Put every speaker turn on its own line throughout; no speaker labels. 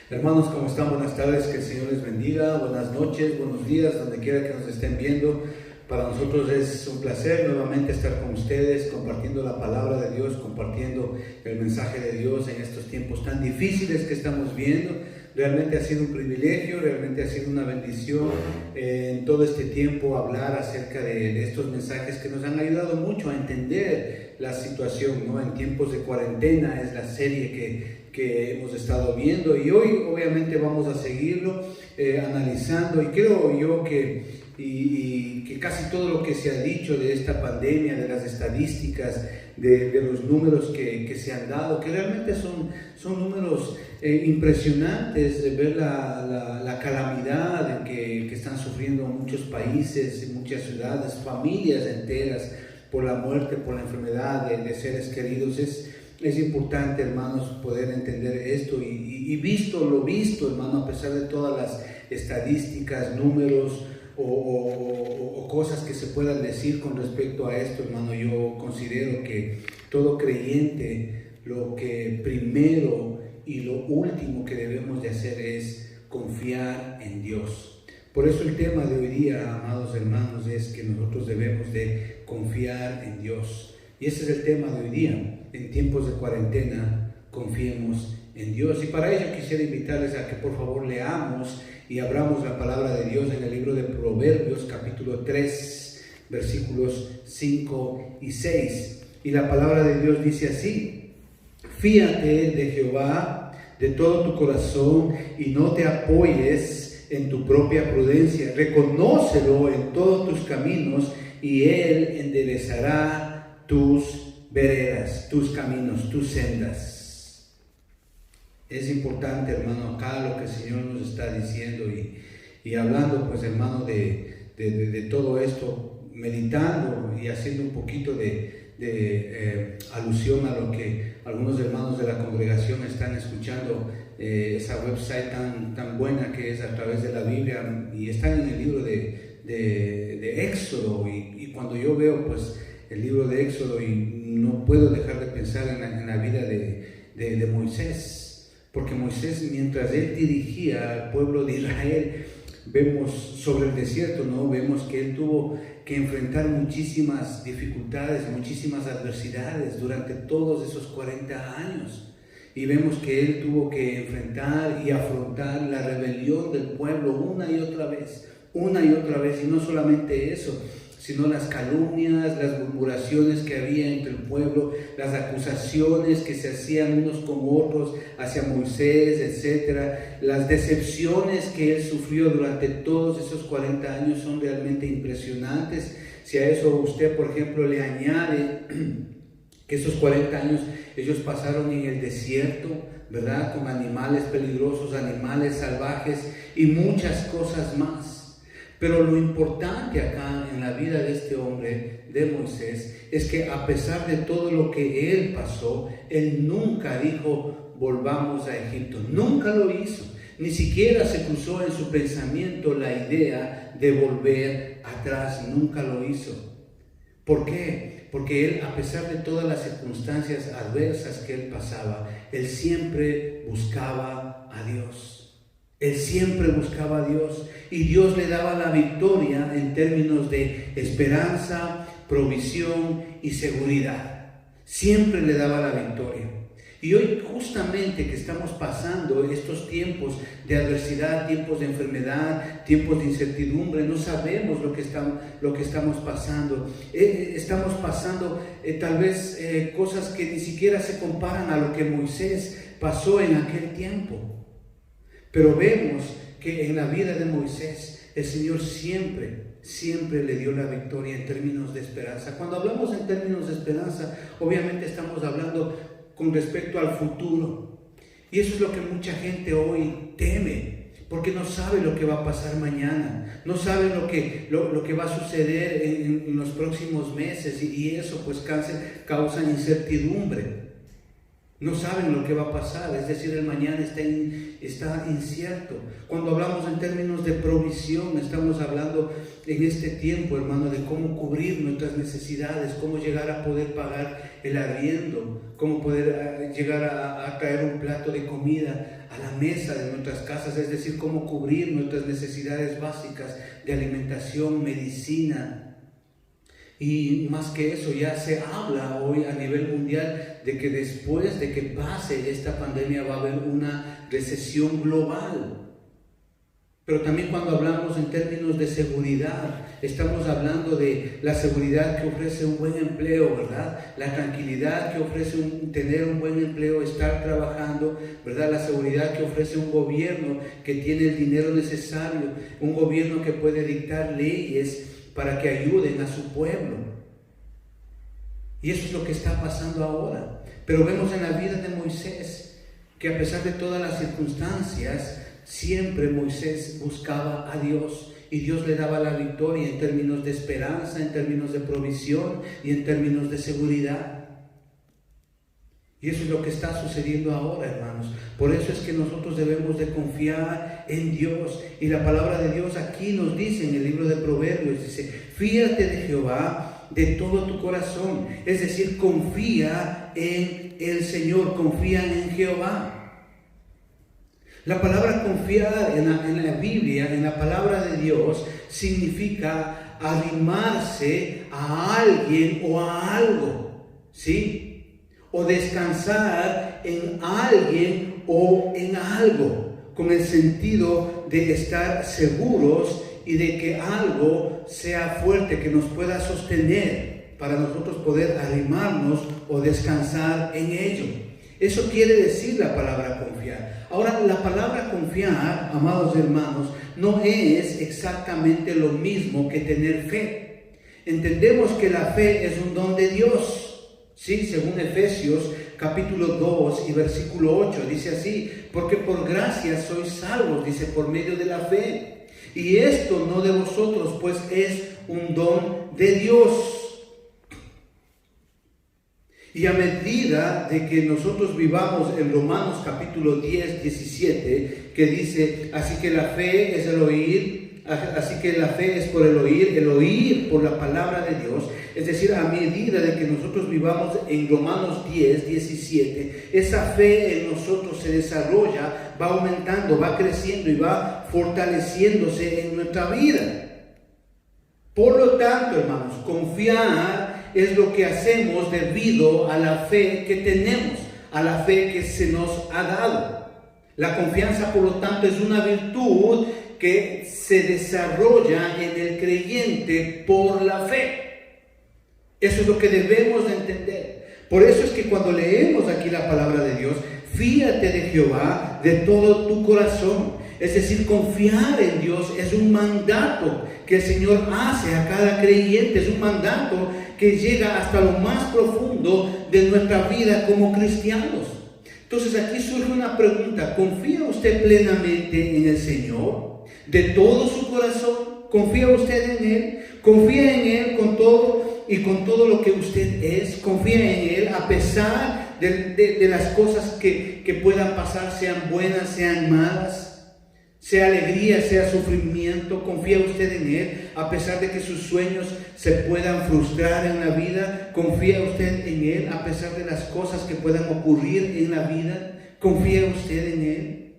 Hermanos, ¿cómo están? Buenas tardes, que el Señor les bendiga, buenas noches, buenos días, donde quiera que nos estén viendo. Para nosotros es un placer nuevamente estar con ustedes, compartiendo la palabra de Dios, compartiendo el mensaje de Dios en estos tiempos tan difíciles que estamos viendo. Realmente ha sido un privilegio, realmente ha sido una bendición en todo este tiempo hablar acerca de estos mensajes que nos han ayudado mucho a entender la situación, ¿no? En tiempos de cuarentena es la serie que hemos estado viendo, y hoy obviamente vamos a seguirlo analizando, y creo yo que casi todo lo que se ha dicho de esta pandemia, de las estadísticas, de los números que se han dado, que realmente son números impresionantes, de ver la calamidad que están sufriendo muchos países, muchas ciudades, familias enteras, por la muerte, por la enfermedad de seres queridos. Es importante, hermanos, poder entender esto y visto lo visto, hermano, a pesar de todas las estadísticas, números o cosas que se puedan decir con respecto a esto, hermano, yo considero que todo creyente, lo que primero y lo último que debemos de hacer es confiar en Dios. Por eso el tema de hoy día, amados hermanos, es que nosotros debemos de confiar en Dios. Y ese es el tema de hoy día. En tiempos de cuarentena, confiemos en Dios. Y para ello quisiera invitarles a que por favor leamos y abramos la palabra de Dios en el libro de Proverbios, capítulo 3, versículos 5 y 6. Y la palabra de Dios dice así: fíate de Jehová de todo tu corazón y no te apoyes en tu propia prudencia. Reconócelo en todos tus caminos y Él enderezará tus veredas, tus caminos, tus sendas. Es importante, hermano, acá lo que el Señor nos está diciendo y hablando, pues, hermano, de todo esto, meditando y haciendo un poquito de alusión a lo que algunos hermanos de la congregación están escuchando, esa website tan buena que es a través de la Biblia, y están en el libro de Éxodo, y cuando yo veo, pues, el libro de Éxodo, y no puedo dejar de pensar en la vida de Moisés, porque Moisés, mientras él dirigía al pueblo de Israel, vemos sobre el desierto, ¿no? Vemos que él tuvo que enfrentar muchísimas dificultades, muchísimas adversidades durante todos esos 40 años. Y vemos que él tuvo que enfrentar y afrontar la rebelión del pueblo una y otra vez, y no solamente eso, sino las calumnias, las murmuraciones que había entre el pueblo, las acusaciones que se hacían unos con otros hacia Moisés, etc. Las decepciones que él sufrió durante todos esos 40 años son realmente impresionantes. Si a eso usted, por ejemplo, le añade que esos 40 años ellos pasaron en el desierto, ¿verdad? Con animales peligrosos, animales salvajes y muchas cosas más. Pero lo importante acá en la vida de este hombre, de Moisés, es que a pesar de todo lo que él pasó, él nunca dijo: volvamos a Egipto. Nunca lo hizo. Ni siquiera se cruzó en su pensamiento la idea de volver atrás. Nunca lo hizo. ¿Por qué? Porque él, a pesar de todas las circunstancias adversas que él pasaba, él siempre buscaba a Dios. Él siempre buscaba a Dios, y Dios le daba la victoria en términos de esperanza, provisión y seguridad. Siempre le daba la victoria. Y hoy, justamente que estamos pasando estos tiempos de adversidad, tiempos de enfermedad, tiempos de incertidumbre, no sabemos lo que estamos pasando. Estamos pasando tal vez cosas que ni siquiera se comparan a lo que Moisés pasó en aquel tiempo. Pero vemos que en la vida de Moisés el Señor siempre le dio la victoria en términos de esperanza. Cuando hablamos en términos de esperanza, obviamente estamos hablando con respecto al futuro. Y eso es lo que mucha gente hoy teme, porque no sabe lo que va a pasar mañana, no sabe lo que va a suceder en los próximos meses, y eso pues causa incertidumbre. No saben lo que va a pasar, es decir, el mañana está incierto. Cuando hablamos en términos de provisión, estamos hablando en este tiempo, hermano, de cómo cubrir nuestras necesidades, cómo llegar a poder pagar el arriendo, cómo poder llegar a traer un plato de comida a la mesa de nuestras casas, es decir, cómo cubrir nuestras necesidades básicas de alimentación, medicina. Y más que eso, ya se habla hoy a nivel mundial de que después de que pase esta pandemia va a haber una recesión global. Pero también cuando hablamos en términos de seguridad, estamos hablando de la seguridad que ofrece un buen empleo, ¿verdad? La tranquilidad que ofrece tener un buen empleo, estar trabajando, ¿verdad? La seguridad que ofrece un gobierno que tiene el dinero necesario, un gobierno que puede dictar leyes para que ayuden a su pueblo. Y eso es lo que está pasando ahora. Pero vemos en la vida de Moisés que a pesar de todas las circunstancias, siempre Moisés buscaba a Dios y Dios le daba la victoria en términos de esperanza, en términos de provisión y en términos de seguridad. Y eso es lo que está sucediendo ahora, hermanos. Por eso es que nosotros debemos de confiar en Dios. Y la palabra de Dios aquí nos dice en el libro de Proverbios, dice, fíate de Jehová de todo tu corazón. Es decir, confía en el Señor, confía en Jehová. La palabra confiar en la Biblia, en la palabra de Dios, significa arrimarse a alguien o a algo, ¿sí? O descansar en alguien o en algo, con el sentido de estar seguros y de que algo sea fuerte, que nos pueda sostener para nosotros poder arrimarnos o descansar en ello. Eso quiere decir la palabra confiar. Ahora, la palabra confiar, amados hermanos, no es exactamente lo mismo que tener fe. Entendemos que la fe es un don de Dios. Sí, según Efesios capítulo 2 y versículo 8, dice así, porque por gracia sois salvos, dice, por medio de la fe. Y esto no de vosotros, pues es un don de Dios. Y a medida de que nosotros vivamos en Romanos capítulo 10, 17, que dice, así que la fe es el oír, así que la fe es por el oír por la palabra de Dios. Es decir, a medida de que nosotros vivamos en Romanos 10, 17, esa fe en nosotros se desarrolla, va aumentando, va creciendo y va fortaleciéndose en nuestra vida. Por lo tanto, hermanos, confiar es lo que hacemos debido a la fe que tenemos, a la fe que se nos ha dado. La confianza, por lo tanto, es una virtud que se desarrolla en el creyente por la fe. Eso es lo que debemos de entender. Por eso es que cuando leemos aquí la palabra de Dios, fíate de Jehová de todo tu corazón. Es decir, confiar en Dios es un mandato que el Señor hace a cada creyente. Es un mandato que llega hasta lo más profundo de nuestra vida como cristianos. Entonces aquí surge una pregunta. ¿Confía usted plenamente en el Señor? ¿De todo su corazón? ¿Confía usted en Él? ¿Confía en Él con todo y con todo lo que usted es? ¿Confía en Él a pesar de las cosas que puedan pasar, sean buenas, sean malas? Sea alegría, sea sufrimiento, ¿confía usted en Él? A pesar de que sus sueños se puedan frustrar en la vida, ¿confía usted en Él? A pesar de las cosas que puedan ocurrir en la vida, ¿confía usted en Él?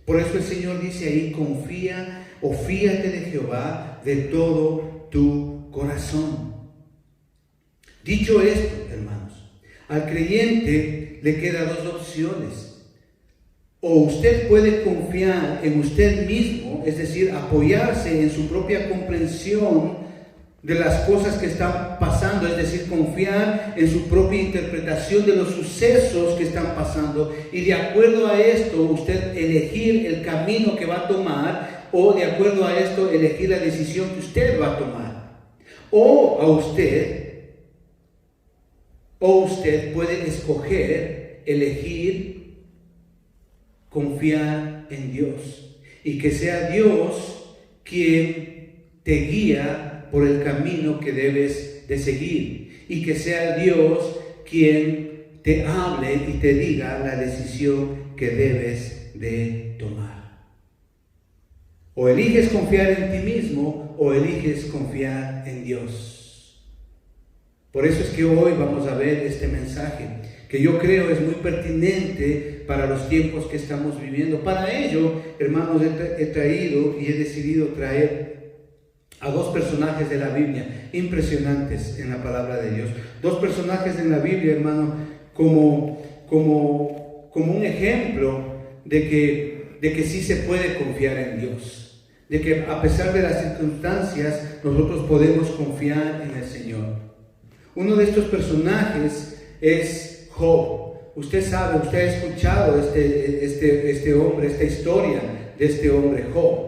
Por eso el Señor dice ahí, confía o fíate de Jehová de todo tu corazón. Dicho esto, hermanos, al creyente le quedan dos opciones. O usted puede confiar en usted mismo, es decir, apoyarse en su propia comprensión de las cosas que están pasando, es decir, confiar en su propia interpretación de los sucesos que están pasando, y de acuerdo a esto usted elegir el camino que va a tomar, o de acuerdo a esto elegir la decisión que usted va a tomar. O usted puede escoger, elegir confiar en Dios y que sea Dios quien te guía por el camino que debes de seguir, y que sea Dios quien te hable y te diga la decisión que debes de tomar. O eliges confiar en ti mismo o eliges confiar en Dios. Por eso es que hoy vamos a ver este mensaje, que yo creo es muy pertinente para los tiempos que estamos viviendo. Para ello, hermanos, he traído y he decidido traer a dos personajes de la Biblia impresionantes en la palabra de Dios. Dos personajes en la Biblia, hermano, como un ejemplo de que sí se puede confiar en Dios, de que a pesar de las circunstancias nosotros podemos confiar en el Señor. Uno de estos personajes es Job. Usted sabe, usted ha escuchado este hombre, esta historia de este hombre Job.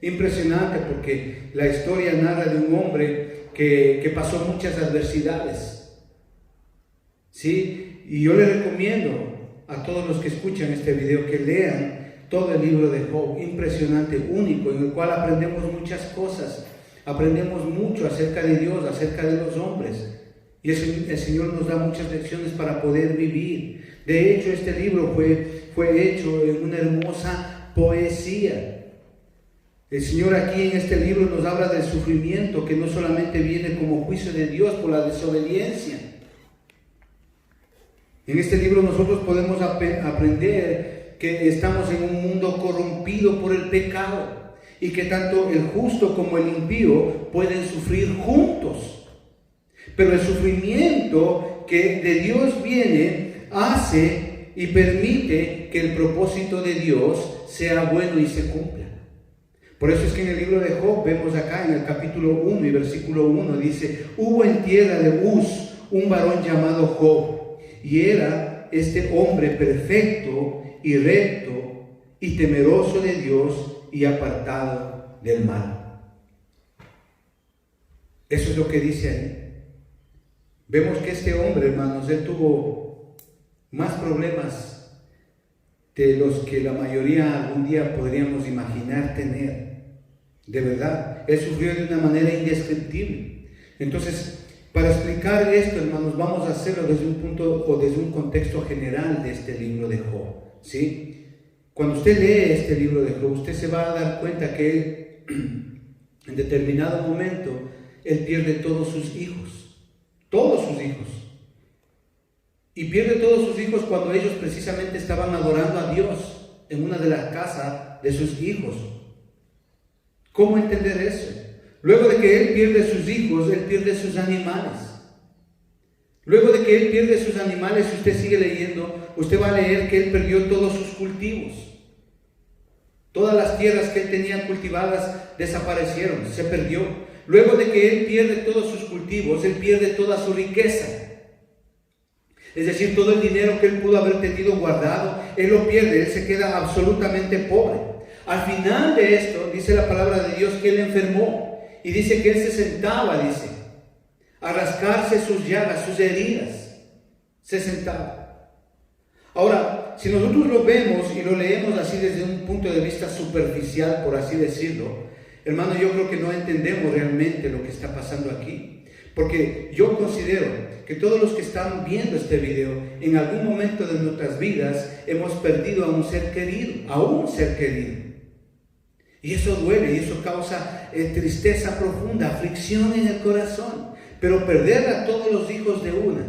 Impresionante, porque la historia narra de un hombre que pasó muchas adversidades. ¿Sí? Y yo le recomiendo a todos los que escuchan este video que lean todo el libro de Job. Impresionante, único, en el cual aprendemos muchas cosas. Aprendemos mucho acerca de Dios, acerca de los hombres. Y el Señor nos da muchas lecciones para poder vivir. De hecho, este libro fue hecho en una hermosa poesía. El Señor aquí en este libro nos habla del sufrimiento que no solamente viene como juicio de Dios por la desobediencia. En este libro nosotros podemos aprender que estamos en un mundo corrompido por el pecado y que tanto el justo como el impío pueden sufrir juntos. Pero el sufrimiento que de Dios viene hace y permite que el propósito de Dios sea bueno y se cumpla. Por eso es que en el libro de Job vemos acá en el capítulo 1 y versículo 1 dice: hubo en tierra de Uz un varón llamado Job, y era este hombre perfecto y recto y temeroso de Dios y apartado del mal. Eso es lo que dice ahí. Vemos que este hombre, hermanos, él tuvo más problemas de los que la mayoría algún día podríamos imaginar tener. De verdad, él sufrió de una manera indescriptible. Entonces, para explicar esto, hermanos, vamos a hacerlo desde un punto o desde un contexto general de este libro de Job, ¿sí? Cuando usted lee este libro de Job, usted se va a dar cuenta que él, en determinado momento, él pierde todos sus hijos. Y pierde todos sus hijos cuando ellos precisamente estaban adorando a Dios en una de las casas de sus hijos. ¿Cómo entender eso? Luego de que él pierde sus hijos, él pierde sus animales. Luego de que él pierde sus animales, si usted sigue leyendo, usted va a leer que él perdió todos sus cultivos. Todas las tierras que él tenía cultivadas desaparecieron, se perdió. Luego de que él pierde todos sus cultivos, él pierde toda su riqueza. Es decir, todo el dinero que él pudo haber tenido guardado, él lo pierde, él se queda absolutamente pobre. Al final de esto, dice la palabra de Dios que él enfermó. Y dice que él se sentaba, a rascarse sus llagas, sus heridas. Se sentaba. Ahora, si nosotros lo vemos y lo leemos así desde un punto de vista superficial, por así decirlo, hermano, yo creo que no entendemos realmente lo que está pasando aquí. Porque yo considero que todos los que están viendo este video, en algún momento de nuestras vidas, hemos perdido a un ser querido. Y eso duele, y eso causa tristeza profunda, aflicción en el corazón. Pero perder a todos los hijos de una,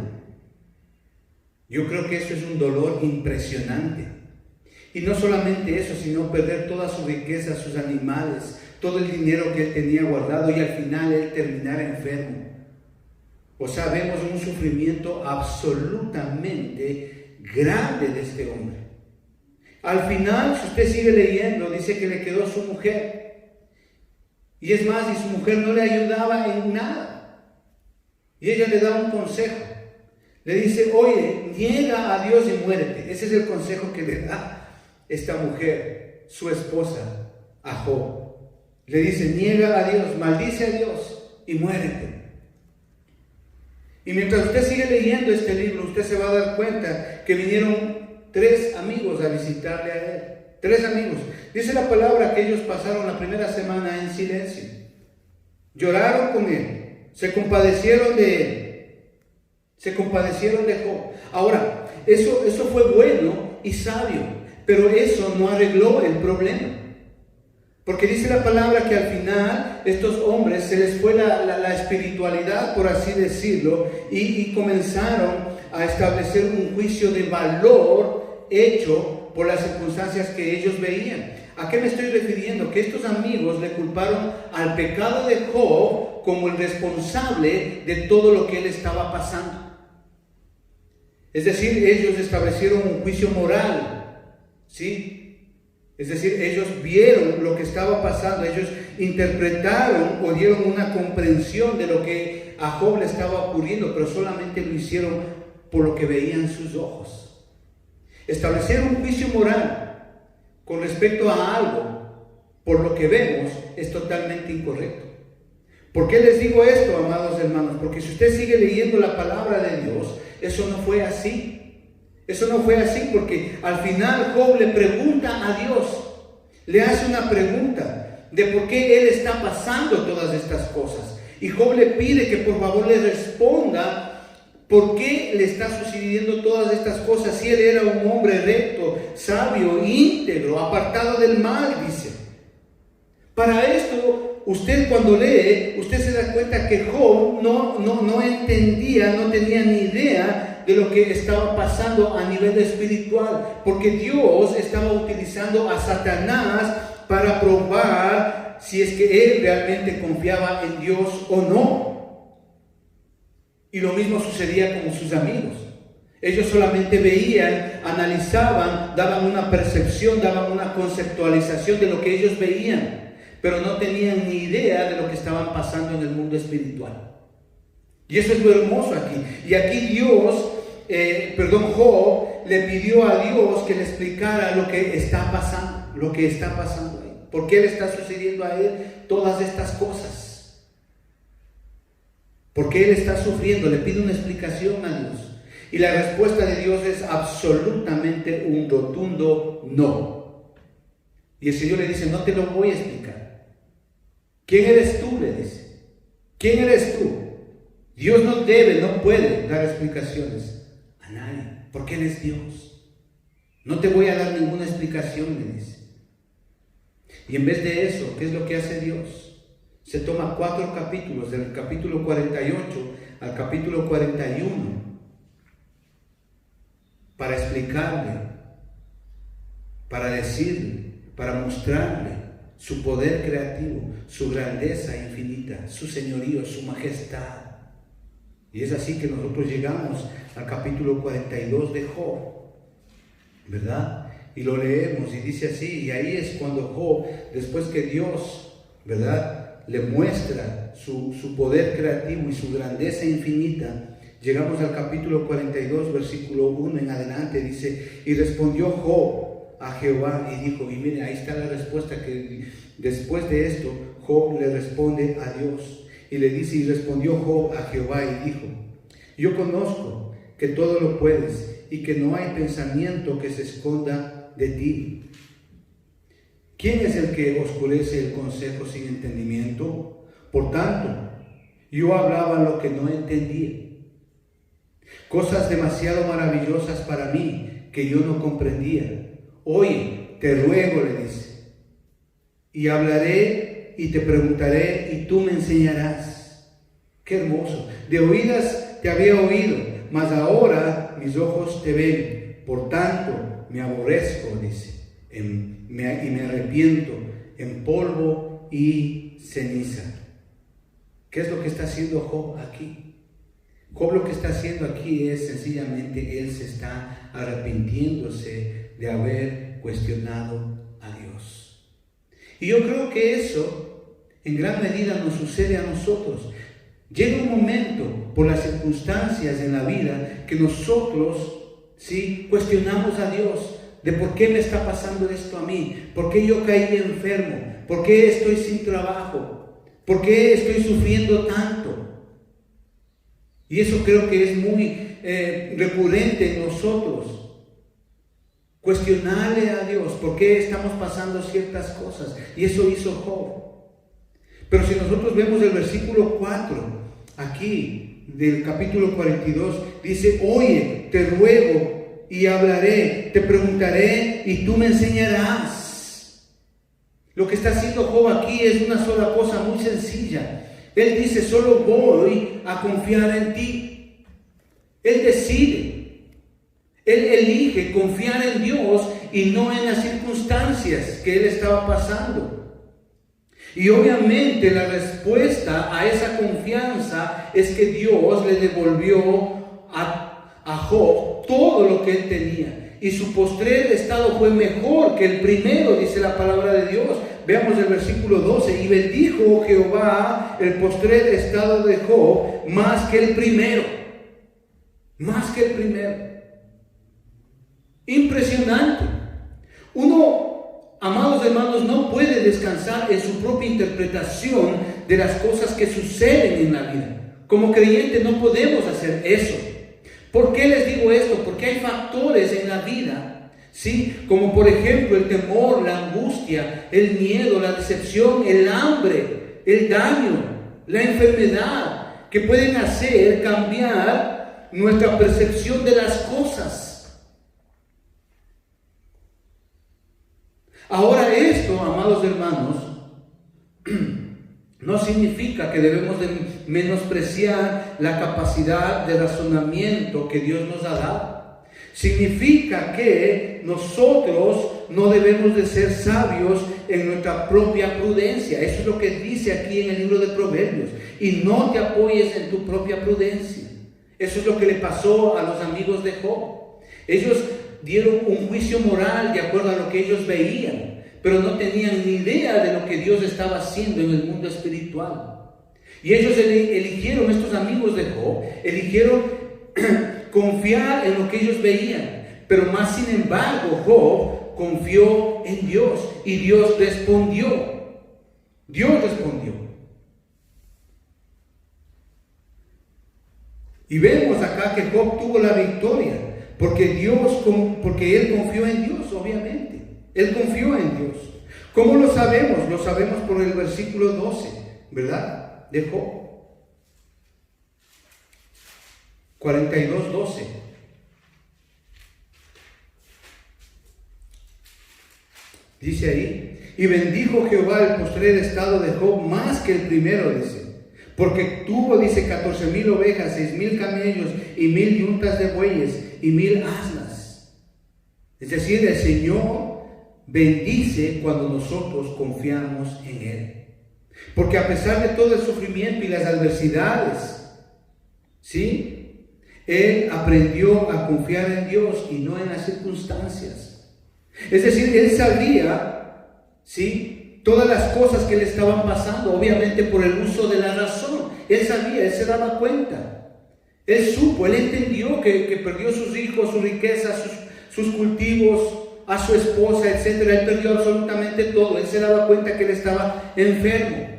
yo creo que eso es un dolor impresionante. Y no solamente eso, sino perder toda su riqueza, sus animales, todo el dinero que él tenía guardado y al final él terminar enfermo. O sea, vemos un sufrimiento absolutamente grande de este hombre. Al final, si usted sigue leyendo, dice que le quedó su mujer. Y es más, y su mujer no le ayudaba en nada. Y ella le da un consejo. Le dice: oye, niega a Dios y muérete. Ese es el consejo que le da esta mujer, su esposa, a Job. Le dice: niega a Dios, maldice a Dios y muérete. Y mientras usted sigue leyendo este libro, usted se va a dar cuenta que vinieron 3 amigos a visitarle a él. 3 amigos. Dice la palabra que ellos pasaron la primera semana en silencio. Lloraron con él, se compadecieron de él. Se compadecieron de Job. Ahora, eso fue bueno y sabio, pero eso no arregló el problema. Porque dice la palabra que al final estos hombres se les fue la espiritualidad, por así decirlo, y comenzaron a establecer un juicio de valor hecho por las circunstancias que ellos veían. ¿A qué me estoy refiriendo? Que estos amigos le culparon al pecado de Job como el responsable de todo lo que él estaba pasando. Es decir, ellos establecieron un juicio moral, ¿sí? Es decir, ellos vieron lo que estaba pasando, ellos interpretaron o dieron una comprensión de lo que a Job le estaba ocurriendo, pero solamente lo hicieron por lo que veían sus ojos. Establecer un juicio moral con respecto a algo por lo que vemos es totalmente incorrecto. ¿Por qué les digo esto, amados hermanos? Porque si usted sigue leyendo la palabra de Dios, eso no fue así. Eso no fue así, porque al final Job le pregunta a Dios, le hace una pregunta de por qué él está pasando todas estas cosas. Y Job le pide que por favor le responda por qué le está sucediendo todas estas cosas si él era un hombre recto, sabio, íntegro, apartado del mal, dice. Para esto, usted cuando lee, usted se da cuenta que Job no entendía, no tenía ni idea de lo que estaba pasando a nivel espiritual, porque Dios estaba utilizando a Satanás para probar si es que él realmente confiaba en Dios o no. Y lo mismo sucedía con sus amigos. Ellos solamente veían, analizaban, daban una percepción, daban una conceptualización de lo que ellos veían, pero no tenían ni idea de lo que estaban pasando en el mundo espiritual. Y eso es lo hermoso aquí. Y aquí Job le pidió a Dios que le explicara lo que está pasando ahí. ¿Por qué le está sucediendo a él todas estas cosas? ¿Por qué él está sufriendo? Le pide una explicación a Dios. Y la respuesta de Dios es absolutamente un rotundo no. Y el Señor le dice, no te lo voy a explicar. ¿Quién eres tú? Le dice. ¿Quién eres tú? Dios no puede dar explicaciones a nadie, porque Él es Dios. No te voy a dar ninguna explicación, le dice. Y en vez de eso, ¿qué es lo que hace Dios? Se toma 4 capítulos, del capítulo 48 al capítulo 41, para explicarle, para decirle, para mostrarle su poder creativo, su grandeza infinita, su señorío, su majestad. Y es así que nosotros llegamos al capítulo 42 de Job, ¿verdad? Y lo leemos y dice así, y ahí es cuando Job, después que Dios, ¿verdad?, le muestra su poder creativo y su grandeza infinita, llegamos al capítulo 42, versículo 1 en adelante, dice, y respondió Job a Jehová y dijo, y miren, ahí está la respuesta que después de esto, Job le responde a Dios. Y le dice, y respondió Job a Jehová y dijo, yo conozco que todo lo puedes y que no hay pensamiento que se esconda de ti. ¿Quién es el que oscurece el consejo sin entendimiento? Por tanto, yo hablaba lo que no entendía. Cosas demasiado maravillosas para mí que yo no comprendía. Oye, te ruego, le dice, y hablaré y te preguntaré y tú me enseñarás. Qué hermoso. De oídas te había oído, mas ahora mis ojos te ven. Por tanto, me aborrezco, dice, y me arrepiento en polvo y ceniza. ¿Qué es lo que está haciendo Job aquí? Job lo que está haciendo aquí es sencillamente, él se está arrepintiéndose de haber cuestionado a Dios. Y yo creo que eso en gran medida nos sucede a nosotros. Llega un momento por las circunstancias en la vida que nosotros cuestionamos a Dios de por qué me está pasando esto a mí, por qué yo caí enfermo, por qué estoy sin trabajo, por qué estoy sufriendo tanto. Y eso creo que es muy recurrente en nosotros. Cuestionarle a Dios por qué estamos pasando ciertas cosas. Y eso hizo Job. Pero si nosotros vemos el versículo 4, aquí, del capítulo 42, dice: oye, te ruego y hablaré, te preguntaré y tú me enseñarás. Lo que está haciendo Job aquí es una sola cosa muy sencilla. Él dice: solo voy a confiar en ti. Él decide, él elige confiar en Dios y no en las circunstancias que él estaba pasando. Y obviamente la respuesta a esa confianza es que Dios le devolvió a Job todo lo que él tenía. Y su postrer estado fue mejor que el primero, dice la palabra de Dios. Veamos el versículo 12. Y bendijo Jehová el postrer estado de Job más que el primero. Más que el primero. Impresionante. Uno, amados hermanos, no puede descansar en su propia interpretación de las cosas que suceden en la vida. Como creyentes no podemos hacer eso. ¿Por qué les digo esto? Porque hay factores en la vida, ¿sí? Como por ejemplo el temor, la angustia, el miedo, la decepción, el hambre, el daño, la enfermedad, que pueden hacer cambiar nuestra percepción de las cosas. Ahora esto, amados hermanos, no significa que debemos de menospreciar la capacidad de razonamiento que Dios nos ha dado. Significa que nosotros no debemos de ser sabios en nuestra propia prudencia. Eso es lo que dice aquí en el libro de Proverbios. Y no te apoyes en tu propia prudencia. Eso es lo que le pasó a los amigos de Job. Ellos dieron un juicio moral de acuerdo a lo que ellos veían, pero no tenían ni idea de lo que Dios estaba haciendo en el mundo espiritual. Y ellos eligieron, estos amigos de Job, eligieron confiar en lo que ellos veían. Pero más sin embargo, Job confió en Dios y Dios respondió. Dios respondió. Y vemos acá que Job tuvo la victoria, porque él confió en Dios, obviamente. Él confió en Dios. ¿Cómo lo sabemos? Lo sabemos por el versículo 12, ¿verdad? De Job. 42:12. Dice ahí: y bendijo Jehová el postrer estado de Job más que el primero, dice. Porque tuvo, dice, 14,000 ovejas, 6,000 camellos y 1,000 yuntas de bueyes y 1,000 asnas. Es decir, el Señor bendice cuando nosotros confiamos en Él. Porque a pesar de todo el sufrimiento y las adversidades, ¿sí?, Él aprendió a confiar en Dios y no en las circunstancias. Es decir, Él sabía, ¿sí?, todas las cosas que le estaban pasando, obviamente por el uso de la razón. Él sabía, él se daba cuenta. Él supo, él entendió que perdió sus hijos, su riqueza, sus cultivos, a su esposa, etc. Él perdió absolutamente todo. Él se daba cuenta que él estaba enfermo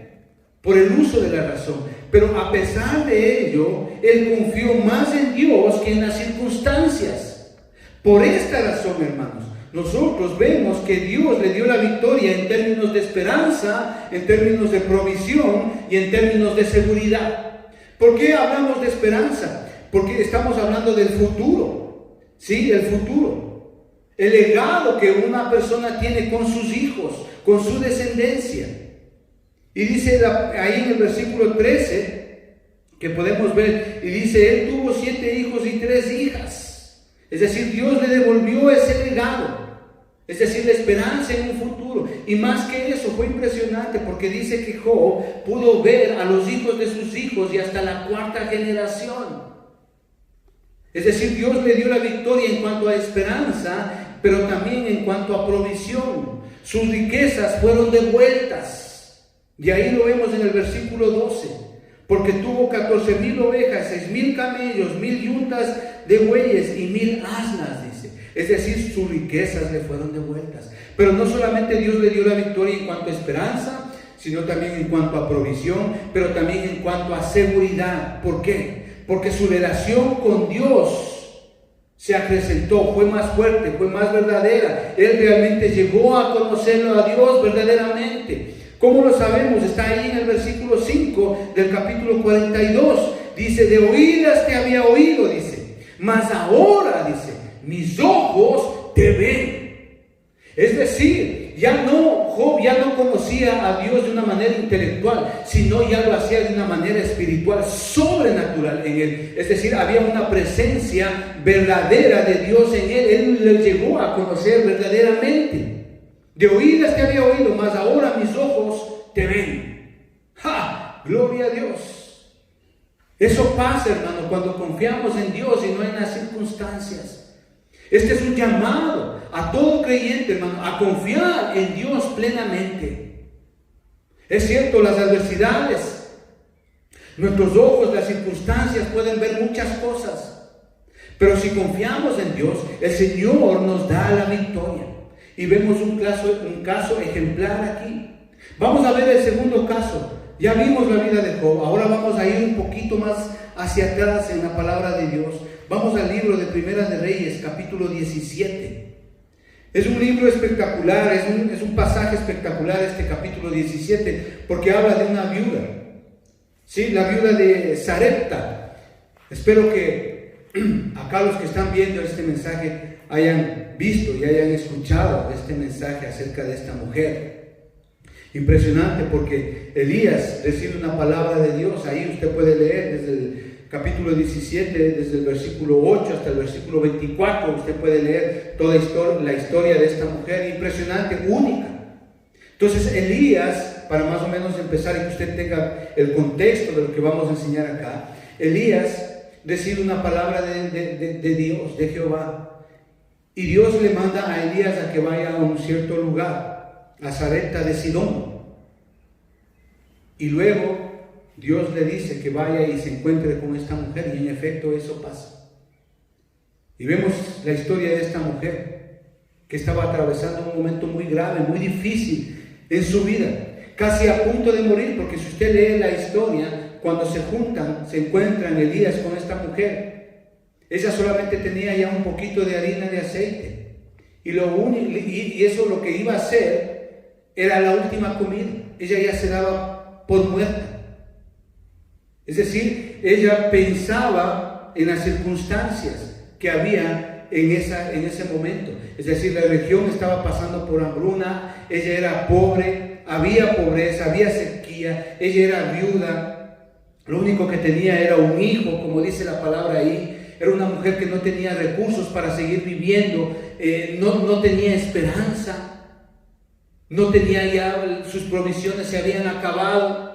por el uso de la razón. Pero a pesar de ello, él confió más en Dios que en las circunstancias. Por esta razón, hermanos, nosotros vemos que Dios le dio la victoria en términos de esperanza, en términos de provisión y en términos de seguridad. ¿Por qué hablamos de esperanza? Porque estamos hablando del futuro. Sí, el futuro. El legado que una persona tiene con sus hijos, con su descendencia. Y dice ahí en el versículo 13, que podemos ver, y dice: él tuvo 7 hijos y 3 hijas. Es decir, Dios le devolvió ese legado. Es decir, la esperanza en un futuro. Y más que eso, fue impresionante porque dice que Job pudo ver a los hijos de sus hijos y hasta la 4ª generación. Es decir, Dios le dio la victoria en cuanto a esperanza, pero también en cuanto a provisión. Sus riquezas fueron devueltas. Y ahí lo vemos en el versículo 12. Porque tuvo 14,000 ovejas, 6,000 camellos, 1,000 yuntas de bueyes y 1,000 asnas, dice. Es decir, sus riquezas le fueron devueltas. Pero no solamente Dios le dio la victoria en cuanto a esperanza, sino también en cuanto a provisión, pero también en cuanto a seguridad. ¿Por qué? Porque su relación con Dios se acrecentó, fue más fuerte, fue más verdadera. Él realmente llegó a conocerlo a Dios verdaderamente. ¿Cómo lo sabemos? Está ahí en el versículo 5 del capítulo 42. Dice, de oídas te había oído, dice, mas ahora, dice, mis ojos te ven. Es decir, Job ya no conocía a Dios de una manera intelectual, sino ya lo hacía de una manera espiritual, sobrenatural en él. Es decir, había una presencia verdadera de Dios en él. Él le llegó a conocer verdaderamente. De oídas te había oído, mas ahora mis ojos te ven. ¡Ja! Gloria a Dios. Eso pasa, hermano, cuando confiamos en Dios y no en las circunstancias. Este es un llamado a todo creyente, hermano, a confiar en Dios plenamente. Es cierto, las adversidades, nuestros ojos, las circunstancias pueden ver muchas cosas, pero si confiamos en Dios, el Señor nos da la victoria. Y vemos un caso ejemplar aquí. Vamos a ver el segundo caso. Ya vimos la vida de Job, ahora vamos a ir un poquito más hacia atrás en la palabra de Dios. Vamos al libro de Primera de Reyes, capítulo 17. Es un libro espectacular, es un pasaje espectacular este capítulo 17, porque habla de una viuda, ¿sí? La viuda de Sarepta. Espero que acá los que están viendo este mensaje hayan visto y hayan escuchado este mensaje acerca de esta mujer. Impresionante, porque Elías recibe una palabra de Dios. Ahí usted puede leer desde el capítulo 17, desde el versículo 8 hasta el versículo 24, usted puede leer toda la historia de esta mujer, impresionante, única. Entonces Elías, para más o menos empezar y que usted tenga el contexto de lo que vamos a enseñar acá, Elías recibe una palabra de Dios, de Jehová, y Dios le manda a Elías a que vaya a un cierto lugar, a Sarepta de Sidón, y luego Dios le dice que vaya y se encuentre con esta mujer, y en efecto eso pasa. Y vemos la historia de esta mujer que estaba atravesando un momento muy grave, muy difícil en su vida, casi a punto de morir, porque si usted lee la historia, cuando se juntan, se encuentran Elías con esta mujer, ella solamente tenía ya un poquito de harina de aceite, y eso lo que iba a hacer era la última comida. Ella ya se daba por muerta. Es decir, ella pensaba en las circunstancias que había en ese momento. Es decir, la región estaba pasando por hambruna, ella era pobre, había pobreza, había sequía, ella era viuda, lo único que tenía era un hijo, como dice la palabra ahí. Era una mujer que no tenía recursos para seguir viviendo, no tenía esperanza, no tenía ya, sus provisiones se habían acabado,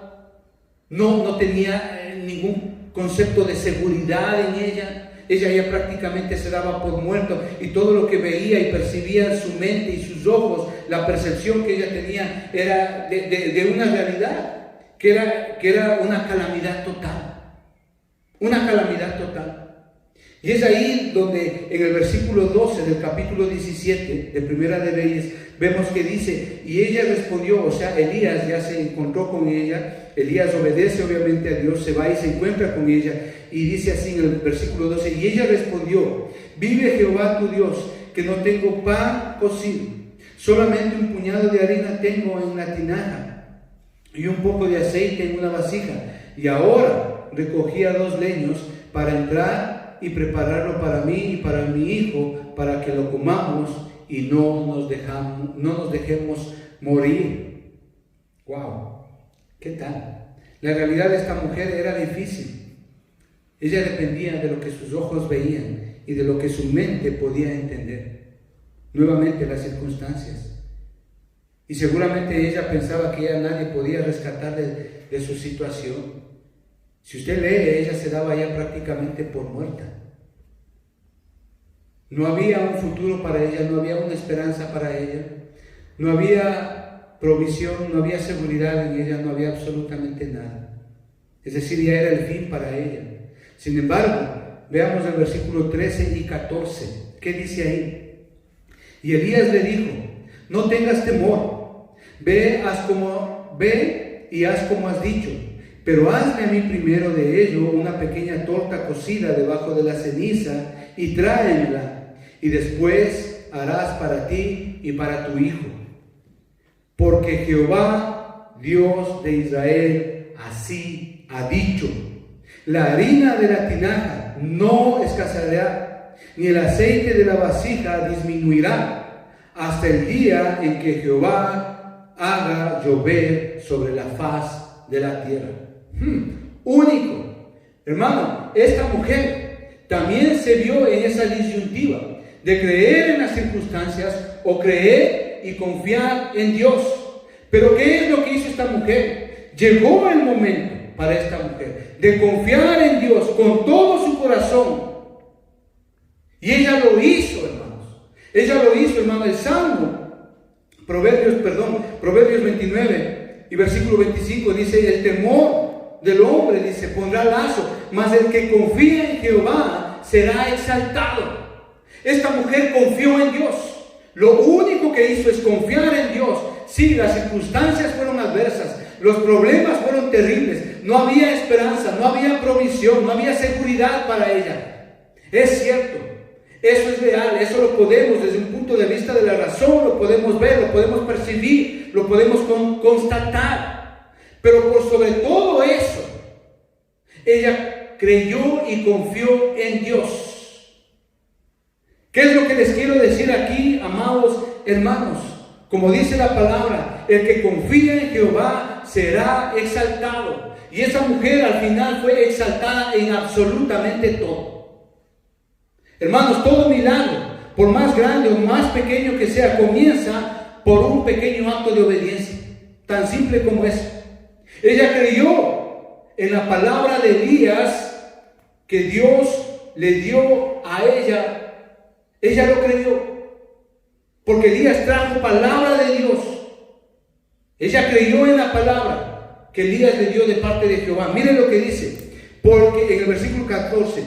no tenía ningún concepto de seguridad en ella. Ella ya prácticamente se daba por muerto, y todo lo que veía y percibía en su mente y sus ojos, la percepción que ella tenía era de una realidad que era una calamidad total, una calamidad total. Y es ahí donde en el versículo 12 del capítulo 17 de Primera de Reyes vemos que dice, y ella respondió, o sea, Elías ya se encontró con ella, Elías obedece obviamente a Dios, se va y se encuentra con ella, y dice así en el versículo 12, y ella respondió, vive Jehová tu Dios, que no tengo pan cocido, solamente un puñado de harina tengo en la tinaja, y un poco de aceite en una vasija, y ahora recogía 2 leños para entrar y prepararlo para mí y para mi hijo, para que lo comamos y no nos dejemos morir. ¡Wow! ¿Qué tal? La realidad de esta mujer era difícil. Ella dependía de lo que sus ojos veían y de lo que su mente podía entender. Nuevamente las circunstancias. Y seguramente ella pensaba que ya nadie podía rescatar de su situación. Si usted lee, ella se daba ya prácticamente por muerta. No había un futuro para ella, no había una esperanza para ella, no había provisión, no había seguridad en ella, no había absolutamente nada. Es decir, ya era el fin para ella. Sin embargo, veamos el versículo 13 y 14. ¿Qué dice ahí? Y Elías le dijo, no tengas temor, ve y haz como has dicho. Pero hazme a mí primero de ello una pequeña torta cocida debajo de la ceniza y tráemela, y después harás para ti y para tu hijo. Porque Jehová, Dios de Israel, así ha dicho. La harina de la tinaja no escaseará, ni el aceite de la vasija disminuirá, hasta el día en que Jehová haga llover sobre la faz de la tierra. Único. Hermano, esta mujer también se vio en esa disyuntiva de creer en las circunstancias o creer y confiar en Dios. Pero ¿qué es lo que hizo esta mujer? Llegó el momento para esta mujer de confiar en Dios con todo su corazón. Y ella lo hizo, hermanos. Ella lo hizo, hermano. El Salmo, Proverbios 29 y versículo 25 dice: el temor del hombre, dice, pondrá lazo, mas el que confía en Jehová será exaltado. Esta mujer confió en Dios. Lo único que hizo es confiar en Dios. Sí, las circunstancias fueron adversas, los problemas fueron terribles, no había esperanza, no había provisión, no había seguridad para ella. Es cierto, eso es real, eso lo podemos desde un punto de vista de la razón, lo podemos ver, lo podemos percibir, lo podemos constatar. Pero por sobre todo eso, ella creyó y confió en Dios. ¿Qué es lo que les quiero decir aquí, amados hermanos? Como dice la palabra, el que confía en Jehová será exaltado. Y esa mujer al final fue exaltada en absolutamente todo. Hermanos, todo milagro, por más grande o más pequeño que sea, comienza por un pequeño acto de obediencia. Tan simple como eso. Ella creyó en la palabra de Elías que Dios le dio a ella. Ella lo creyó. Porque Elías trajo palabra de Dios. Ella creyó en la palabra que Elías le dio de parte de Jehová. Miren lo que dice. Porque en el versículo 14.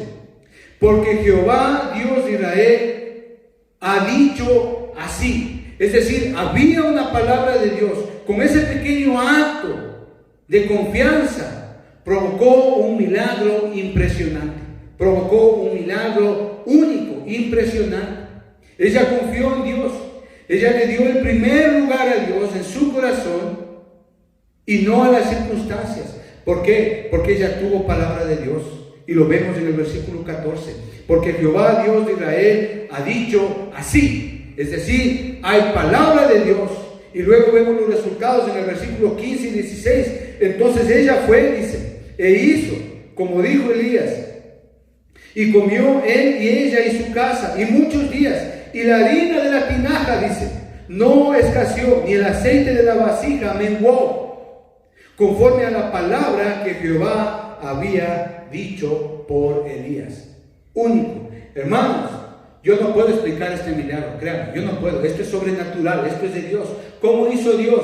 Porque Jehová, Dios de Israel, ha dicho así. Es decir, había una palabra de Dios. Con ese pequeño acto de confianza, provocó un milagro impresionante. Provocó un milagro único, impresionante. Ella confió en Dios. Ella le dio el primer lugar a Dios en su corazón y no a las circunstancias. ¿Por qué? Porque ella tuvo palabra de Dios. Y lo vemos en el versículo 14. Porque Jehová, Dios de Israel, ha dicho así. Es decir, hay palabra de Dios. Y luego vemos los resultados en el versículo 15 y 16. Entonces ella fue, dice, e hizo, como dijo Elías. Y comió él y ella y su casa, y muchos días. Y la harina de la tinaja, dice, no escaseó, ni el aceite de la vasija menguó, conforme a la palabra que Jehová había dicho por Elías. Único. Hermanos, yo no puedo explicar este milagro, créanme, yo no puedo. Esto es sobrenatural, esto es de Dios. ¿Cómo hizo Dios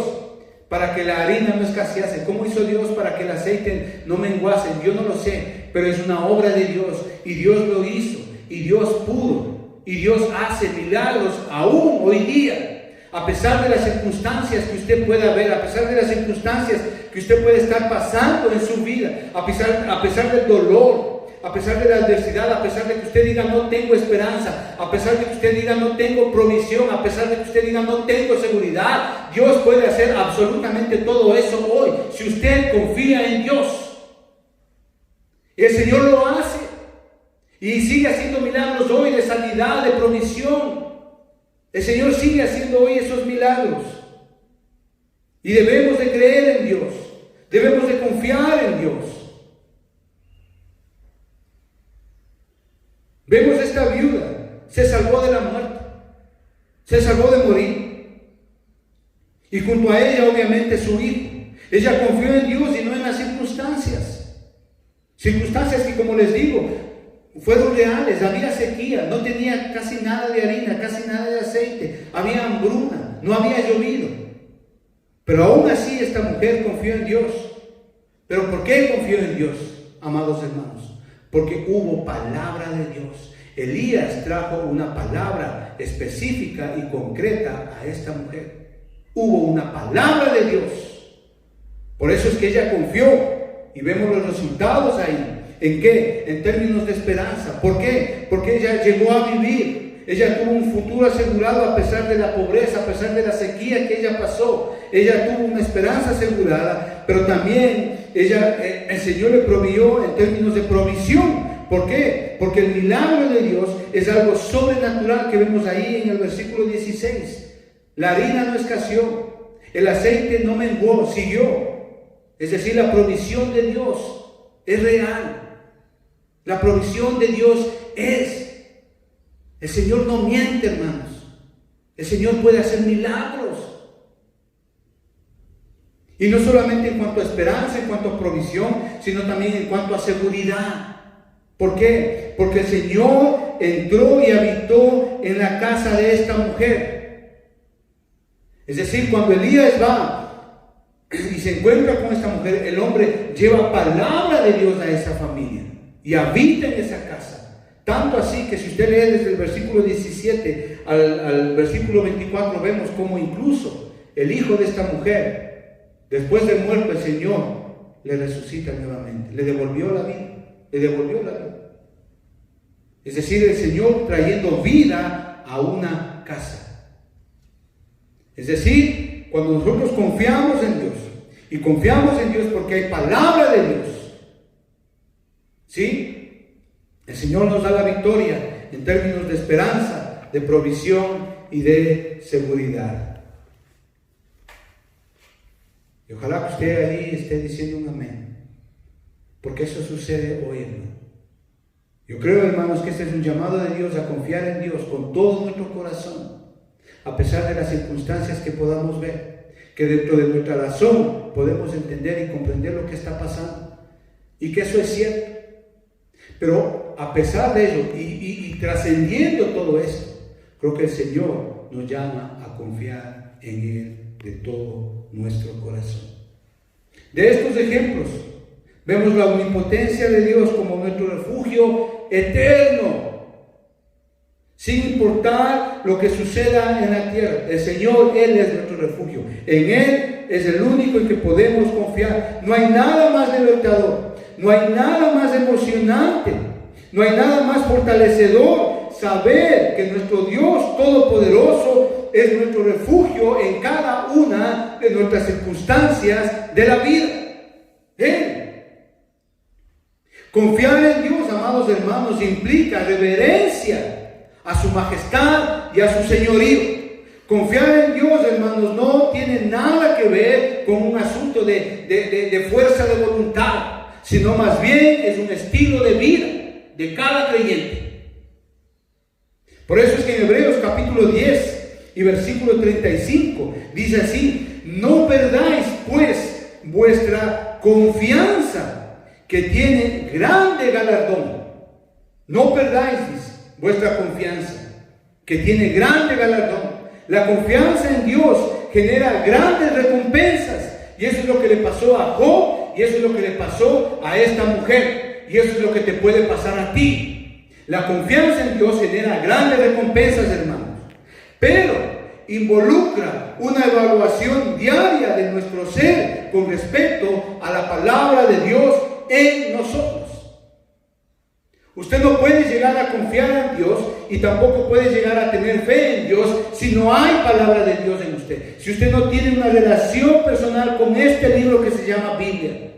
para que la harina no escasease? ¿Cómo hizo Dios para que el aceite no menguase? Yo no lo sé, pero es una obra de Dios, y Dios lo hizo, y Dios pudo. Y Dios hace milagros aún hoy día, a pesar de las circunstancias que usted pueda ver, a pesar de las circunstancias que usted puede estar pasando en su vida, a pesar del dolor, a pesar de la adversidad, a pesar de que usted diga no tengo esperanza, a pesar de que usted diga no tengo provisión, a pesar de que usted diga no tengo seguridad. Dios puede hacer absolutamente todo eso hoy, si usted confía en Dios. El Señor lo hace. Y sigue haciendo milagros hoy de sanidad, de provisión. El Señor sigue haciendo hoy esos milagros. Y debemos de creer en Dios. Debemos de confiar en Dios. Vemos a esta viuda. Se salvó de la muerte. Se salvó de morir. Y junto a ella, obviamente, su hijo. Ella confió en Dios y no en las circunstancias. Circunstancias que, como les digo, fueron reales. Había sequía, no tenía casi nada de harina, casi nada de aceite, había hambruna, no había llovido. Pero aún así esta mujer confió en Dios. ¿Pero por qué confió en Dios, amados hermanos? Porque hubo palabra de Dios. Elías trajo una palabra específica y concreta a esta mujer. Hubo una palabra de Dios. Por eso es que ella confió y vemos los resultados ahí. ¿En qué? En términos de esperanza. ¿Por qué? Porque ella llegó a vivir Ella tuvo un futuro asegurado a pesar de la pobreza, a pesar de la sequía que ella pasó. Ella tuvo una esperanza asegurada, pero también el Señor le proveyó en términos de provisión. ¿Por qué? Porque el milagro de Dios es algo sobrenatural que vemos ahí en el versículo 16. La harina no escaseó, el aceite no menguó, siguió. Es decir, la provisión de Dios es real. La provisión de Dios es. El Señor no miente, hermanos. El Señor puede hacer milagros. Y no solamente en cuanto a esperanza, en cuanto a provisión, sino también en cuanto a seguridad. ¿Por qué? Porque el Señor entró y habitó en la casa de esta mujer. Es decir, cuando Elías va y se encuentra con esta mujer, el hombre lleva palabra de Dios a esa familia y habita en esa casa. Tanto así que si usted lee desde el versículo 17 al versículo 24, vemos cómo incluso el hijo de esta mujer, después de muerto, el Señor le resucita nuevamente, le devolvió la vida. Es decir, el Señor trayendo vida a una casa. Es decir, cuando nosotros confiamos en Dios, y confiamos en Dios porque hay palabra de Dios, ¿sí? El Señor nos da la victoria en términos de esperanza, de provisión y de seguridad. Y ojalá que usted ahí esté diciendo un amén. Porque eso sucede hoy, hermano. Yo creo, hermanos, que este es un llamado de Dios a confiar en Dios con todo nuestro corazón, a pesar de las circunstancias que podamos ver, que dentro de nuestra razón podemos entender y comprender lo que está pasando, y que eso es cierto. Pero a pesar de ello, y trascendiendo todo esto, creo que el Señor nos llama a confiar en Él de todo nuestro corazón. De estos ejemplos, vemos la omnipotencia de Dios como nuestro refugio eterno, sin importar lo que suceda en la tierra. El Señor, Él es nuestro refugio. En Él es el único en que podemos confiar. No hay nada más libertador, no hay nada más emocionante, no hay nada más fortalecedor saber que nuestro Dios Todopoderoso es nuestro refugio en cada una de nuestras circunstancias de la vida. Él. Confiar en Dios, amados hermanos, implica reverencia a su majestad y a su señorío. Confiar en Dios, hermanos, no tiene nada que ver con un asunto de fuerza de voluntad, sino más bien es un estilo de vida de cada creyente. Por eso es que en Hebreos capítulo 10 y versículo 35 dice así: no perdáis pues vuestra confianza, que tiene grande galardón. No perdáis vuestra confianza, que tiene grande galardón. La confianza en Dios genera grandes recompensas, y eso es lo que le pasó a Job, y eso es lo que le pasó a esta mujer, y eso es lo que te puede pasar a ti. La confianza en Dios genera grandes recompensas, hermanos, pero involucra una evaluación diaria de nuestro ser con respecto a la palabra de Dios en nosotros. Usted no puede llegar a confiar en Dios y tampoco puede llegar a tener fe en Dios si no hay palabra de Dios en usted. Si usted no tiene una relación personal con este libro que se llama Biblia.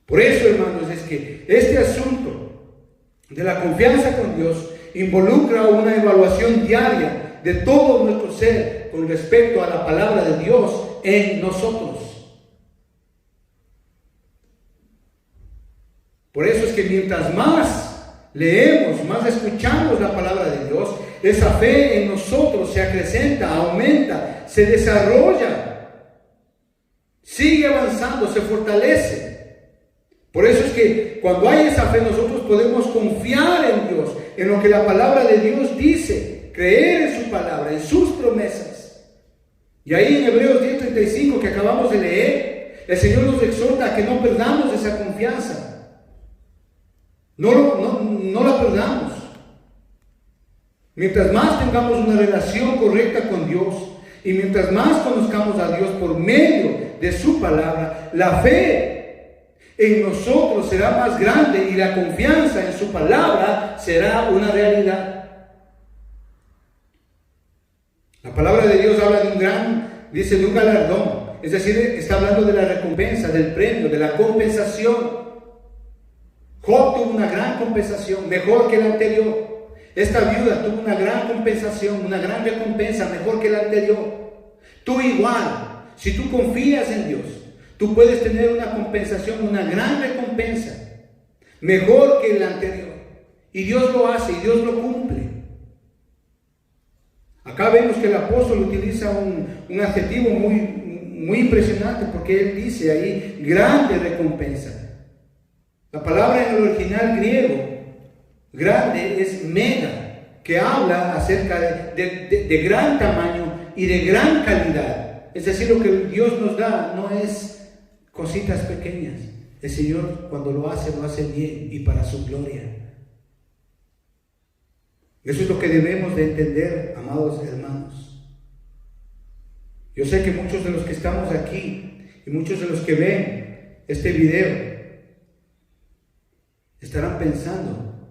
Por eso, hermanos, es que este asunto de la confianza con Dios involucra una evaluación diaria de todo nuestro ser con respecto a la palabra de Dios en nosotros. Por eso es que mientras más leemos, más escuchamos la palabra de Dios, esa fe en nosotros se acrecenta, aumenta, se desarrolla, sigue avanzando, se fortalece. Por eso es que cuando hay esa fe, nosotros podemos confiar en Dios, en lo que la palabra de Dios dice, creer en su palabra, en sus promesas. Y ahí en Hebreos 10:35 que acabamos de leer, el Señor nos exhorta a que no perdamos esa confianza. No la perdamos. Mientras más tengamos una relación correcta con Dios y mientras más conozcamos a Dios por medio de su palabra, la fe en nosotros será más grande y la confianza en su palabra será una realidad. La palabra de Dios habla de un galardón. Es decir, está hablando de la recompensa, del premio, de la compensación. Job tuvo una gran compensación, mejor que la anterior. Esta viuda tuvo una gran compensación, una gran recompensa, mejor que la anterior. Tú igual, si tú confías en Dios, tú puedes tener una compensación, una gran recompensa, mejor que la anterior. Y Dios lo hace y Dios lo cumple. Acá vemos que el apóstol utiliza un adjetivo muy impresionante, porque él dice ahí, grande recompensa. La palabra en el original griego, grande, es mega, que habla acerca de gran tamaño y de gran calidad. Es decir, lo que Dios nos da no es cositas pequeñas. El Señor, cuando lo hace bien y para su gloria. Eso es lo que debemos de entender, amados hermanos. Yo sé que muchos de los que estamos aquí y muchos de los que ven este video estarán pensando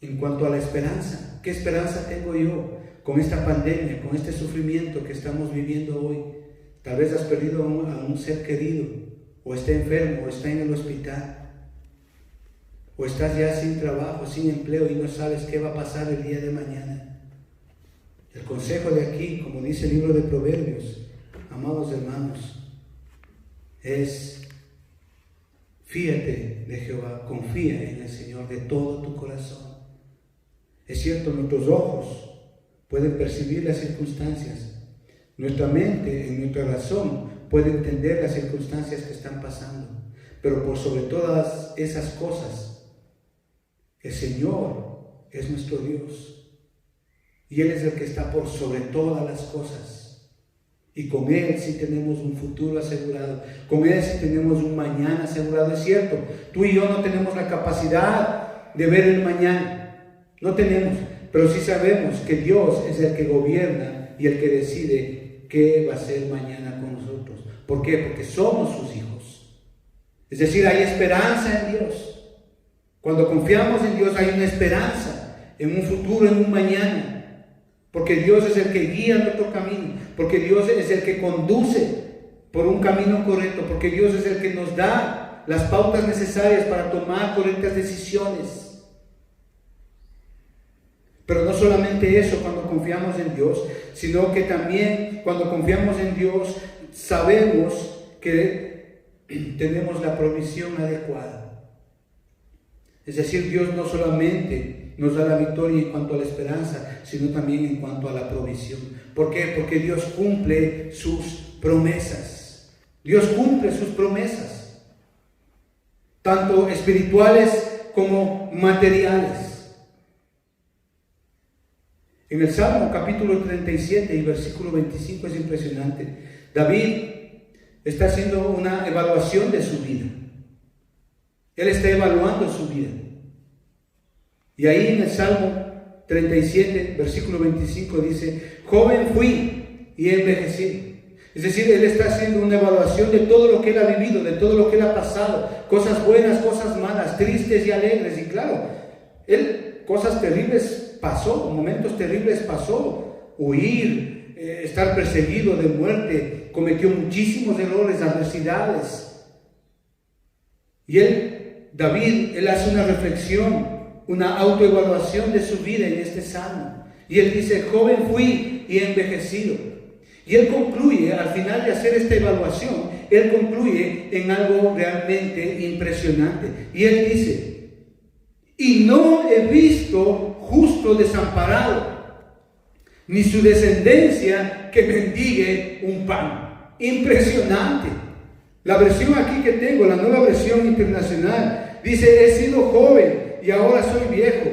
en cuanto a la esperanza. ¿Qué esperanza tengo yo con esta pandemia, con este sufrimiento que estamos viviendo hoy? Tal vez has perdido a un ser querido, o está enfermo, o está en el hospital, o estás ya sin trabajo, sin empleo y no sabes qué va a pasar el día de mañana. El consejo de aquí, como dice el libro de Proverbios, amados hermanos, es: fíate de Jehová, confía en el Señor de todo tu corazón. Es cierto, nuestros ojos pueden percibir las circunstancias, nuestra mente, en nuestra razón, puede entender las circunstancias que están pasando, pero por sobre todas esas cosas, el Señor es nuestro Dios, y Él es el que está por sobre todas las cosas, y con Él sí tenemos un futuro asegurado, con Él sí tenemos un mañana asegurado. Es cierto, tú y yo no tenemos la capacidad de ver el mañana, no tenemos, pero sí sabemos que Dios es el que gobierna y el que decide qué va a ser mañana con nosotros. ¿Por qué? Porque somos sus hijos. Es decir, hay esperanza en Dios. Cuando confiamos en Dios hay una esperanza en un futuro, en un mañana, porque Dios es el que guía nuestro camino, porque Dios es el que conduce por un camino correcto, porque Dios es el que nos da las pautas necesarias para tomar correctas decisiones. Pero no solamente eso cuando confiamos en Dios, sino que también cuando confiamos en Dios sabemos que tenemos la provisión adecuada. Es decir, Dios no solamente nos da la victoria en cuanto a la esperanza, sino también en cuanto a la provisión. ¿Por qué? Porque Dios cumple sus promesas. Dios cumple sus promesas, tanto espirituales como materiales. En el Salmo capítulo 37 y versículo 25 es impresionante. David está haciendo una evaluación de su vida. Él está evaluando su vida. Y ahí en el Salmo 37, versículo 25 dice: joven fui y envejecí. Es decir, él está haciendo una evaluación de todo lo que él ha vivido, de todo lo que él ha pasado, cosas buenas, cosas malas, tristes y alegres. Y claro, él cosas terribles pasó, momentos terribles pasó, huir, estar perseguido de muerte, cometió muchísimos errores, adversidades. Y David hace una reflexión, una autoevaluación de su vida en este salmo. Y él dice: joven fui y envejecido. Y él concluye, al final de hacer esta evaluación, él concluye en algo realmente impresionante. Y él dice: y no he visto justo desamparado, ni su descendencia que mendigue un pan. Impresionante. La versión aquí que tengo, la nueva versión internacional, dice: he sido joven y ahora soy viejo,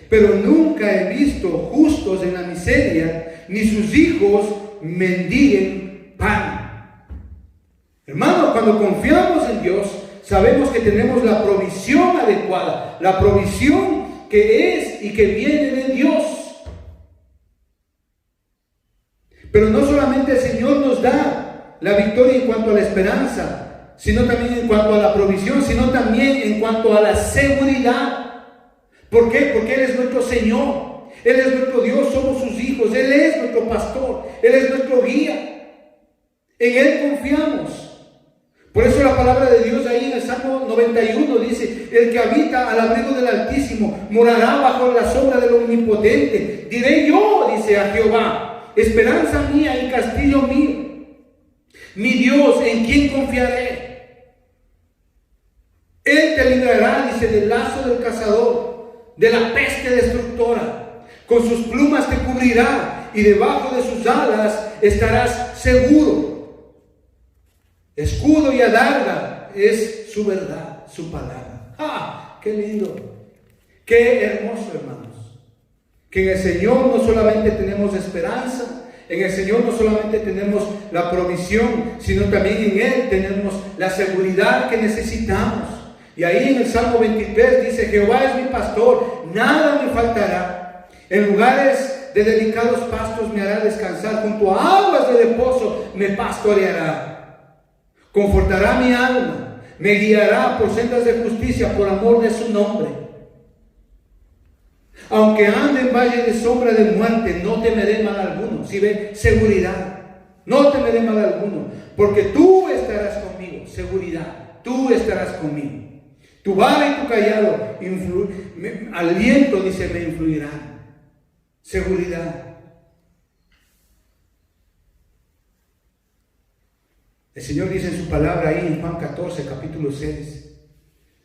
pero nunca he visto justos en la miseria, ni sus hijos mendiguen pan. Hermano, cuando confiamos en Dios, sabemos que tenemos la provisión adecuada, la provisión que es y que viene de Dios. Pero no solamente el Señor nos da la victoria en cuanto a la esperanza, sino también en cuanto a la provisión, sino también en cuanto a la seguridad. ¿Por qué? Porque Él es nuestro Señor, Él es nuestro Dios, somos sus hijos, Él es nuestro pastor, Él es nuestro guía. En Él confiamos. Por eso la palabra de Dios ahí en el Salmo 91 dice: el que habita al abrigo del Altísimo morará bajo la sombra del Omnipotente. Diré yo, dice a Jehová, esperanza mía y castillo mío, mi Dios, ¿en quién confiaré? Él te librará, dice, del lazo del cazador, de la peste destructora. Con sus plumas te cubrirá y debajo de sus alas estarás seguro. Escudo y adarga es su verdad, su palabra. ¡Ah! ¡Qué lindo! ¡Qué hermoso, hermanos! Que en el Señor no solamente tenemos esperanza, en el Señor no solamente tenemos la provisión, sino también en Él tenemos la seguridad que necesitamos. Y ahí en el Salmo 23 dice: Jehová es mi pastor, nada me faltará. En lugares de delicados pastos me hará descansar, junto a aguas de reposo me pastoreará. Confortará mi alma, me guiará por sendas de justicia por amor de su nombre. Aunque ande en valle de sombra de muerte, no temeré mal alguno. Si ve, seguridad, no temeré mal alguno, porque tú estarás conmigo. Seguridad, tú estarás conmigo. Tu vara y tu callado, aliento, dice, me influirán. Seguridad. El Señor dice en su palabra ahí en Juan 14, capítulo 6: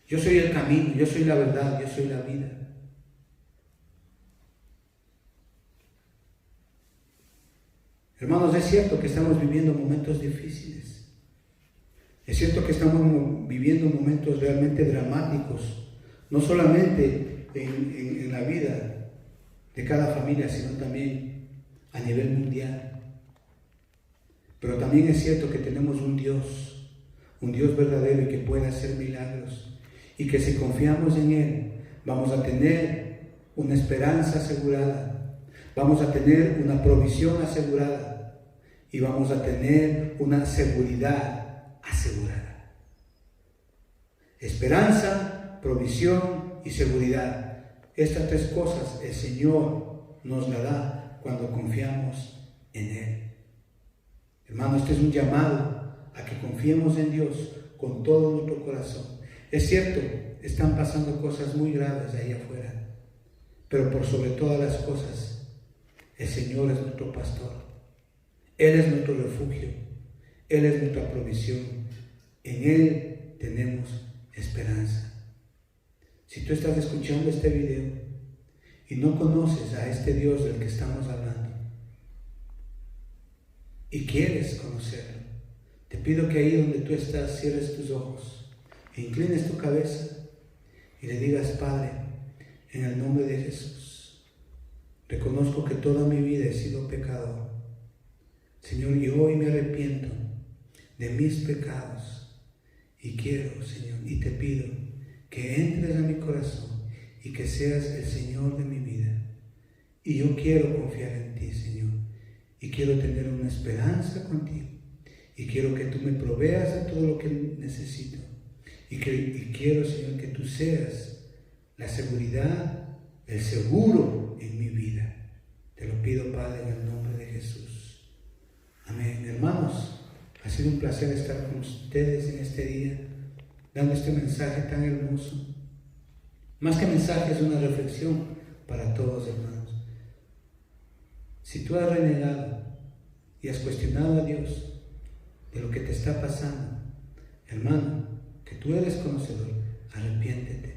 yo soy el camino, yo soy la verdad, yo soy la vida. Hermanos, es cierto que estamos viviendo momentos difíciles. Es cierto que estamos viviendo momentos realmente dramáticos, no solamente en la vida de cada familia, sino también a nivel mundial. Pero también es cierto que tenemos un Dios verdadero y que puede hacer milagros, y que si confiamos en Él vamos a tener una esperanza asegurada, vamos a tener una provisión asegurada y vamos a tener una seguridad asegurada. Esperanza, provisión y seguridad. Estas tres cosas el Señor nos las da cuando confiamos en Él. Hermano, este es un llamado a que confiemos en Dios con todo nuestro corazón. Es cierto, están pasando cosas muy graves ahí afuera, pero por sobre todas las cosas, el Señor es nuestro pastor. Él es nuestro refugio. Él es nuestra provisión. En Él tenemos esperanza. Si tú estás escuchando este video y no conoces a este Dios del que estamos hablando, y quieres conocerlo, te pido que ahí donde tú estás cierres tus ojos, inclines tu cabeza y le digas: Padre, en el nombre de Jesús, reconozco que toda mi vida he sido pecador. Señor, y hoy me arrepiento de mis pecados y quiero, Señor, y te pido que entres a mi corazón y que seas el Señor de mi vida. Y yo quiero confiar en ti, Señor. Y quiero tener una esperanza contigo. Y quiero que tú me proveas de todo lo que necesito. Y quiero, Señor, que tú seas la seguridad, el seguro en mi vida. Te lo pido, Padre, en el nombre de Jesús. Amén. Hermanos, ha sido un placer estar con ustedes en este día, dando este mensaje tan hermoso. Más que mensaje, es una reflexión para todos, hermanos. Si tú has renegado y has cuestionado a Dios de lo que te está pasando, hermano, que tú eres conocedor, arrepiéntete,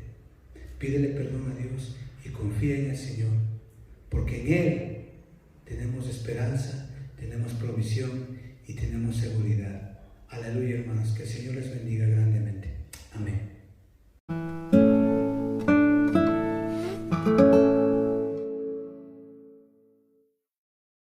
pídele perdón a Dios y confía en el Señor, porque en Él tenemos esperanza, tenemos provisión y tenemos seguridad. Aleluya, hermanos, que el Señor les bendiga.